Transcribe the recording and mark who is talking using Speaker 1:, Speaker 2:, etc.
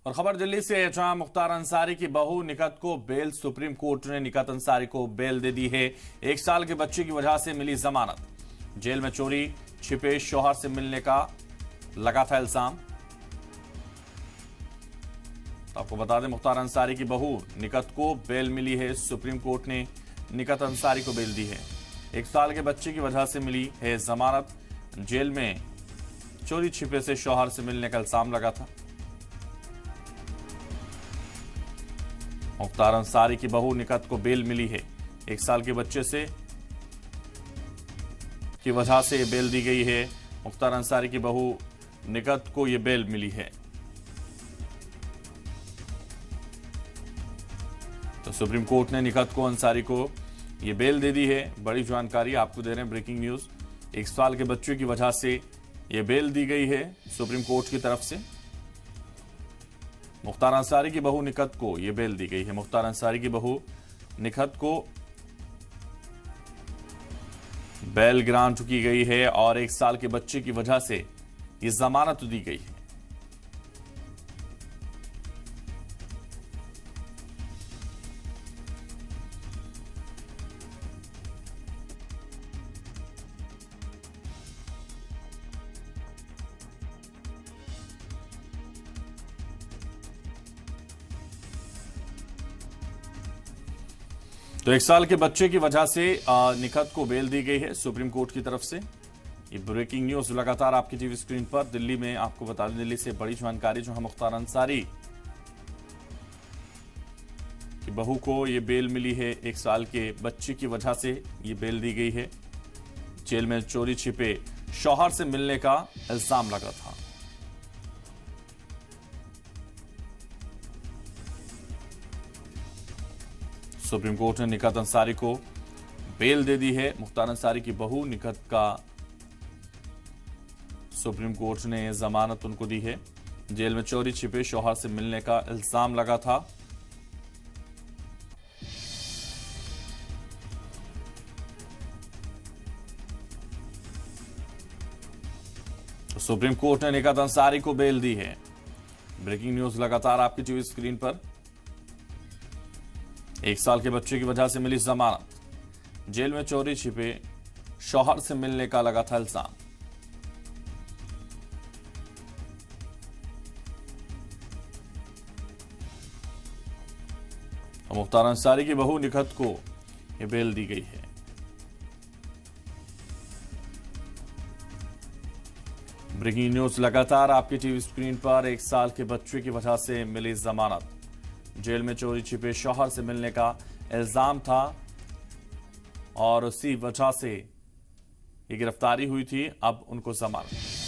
Speaker 1: और खबर दिल्ली से, जहां मुख्तार अंसारी की बहू निकत को बेल, सुप्रीम कोर्ट ने निकत अंसारी को बेल दे दी है। 1 साल के बच्चे की वजह से मिली जमानत। जेल में चोरी छिपे शौहर से मिलने का लगा था इल्जाम। तो आपको बता दें, मुख्तार अंसारी की बहू निकत को बेल मिली है। सुप्रीम कोर्ट ने निकत अंसारी को बेल दी है। 1 साल के बच्चे की वजह से मिली है जमानत। जेल में चोरी छिपे से शौहर से मिलने का इल्जाम लगा था। मुख्तार अंसारी की बहू निकत को बेल मिली है। 1 साल के बच्चे से की वजह से बेल दी गई है। मुख्तार अंसारी की बहू निकत को यह बेल मिली है। तो सुप्रीम कोर्ट ने निकत को अंसारी को यह बेल दे दी है। बड़ी जानकारी आपको दे रहे हैं, ब्रेकिंग न्यूज। 1 साल के बच्चे की वजह से यह बेल दी गई है सुप्रीम कोर्ट की तरफ से। मुख्तार अंसारी की बहू निकत को यह बेल दी गई है। मुख्तार अंसारी की बहू निकत को बेल ग्रांट की गई है और 1 साल के बच्चे की वजह से यह जमानत दी गई है। तो 1 साल के बच्चे की वजह से निकत को बेल दी गई है सुप्रीम कोर्ट की तरफ से। ये ब्रेकिंग न्यूज लगातार आपकी टीवी स्क्रीन पर। दिल्ली में आपको बता दें, दिल्ली से बड़ी जानकारी जो है, मुख्तार अंसारी की बहू को ये बेल मिली है। 1 साल के बच्चे की वजह से ये बेल दी गई है। जेल में चोरी छिपे शौहर से मिलने का इल्जाम लगा था। सुप्रीम कोर्ट ने निकत अंसारी को बेल दे दी है। मुख्तार अंसारी की बहू निकत का सुप्रीम कोर्ट ने जमानत उनको दी है। जेल में चोरी छिपे शौहर से मिलने का इल्जाम लगा था। तो सुप्रीम कोर्ट ने निकत अंसारी को बेल दी है। ब्रेकिंग न्यूज लगातार आपकी टीवी स्क्रीन पर। 1 साल के बच्चे की वजह से मिली जमानत। जेल में चोरी छिपे शौहर से मिलने का लगा था इल्जाम। मुख्तार अंसारी की बहू निकत को यह बेल दी गई है। ब्रेकिंग न्यूज लगातार आपकी टीवी स्क्रीन पर। 1 साल के बच्चे की वजह से मिली जमानत। जेल में चोरी छिपे शौहर से मिलने का इल्जाम था और उसी वजह से ये गिरफ्तारी हुई थी। अब उनको जमानत।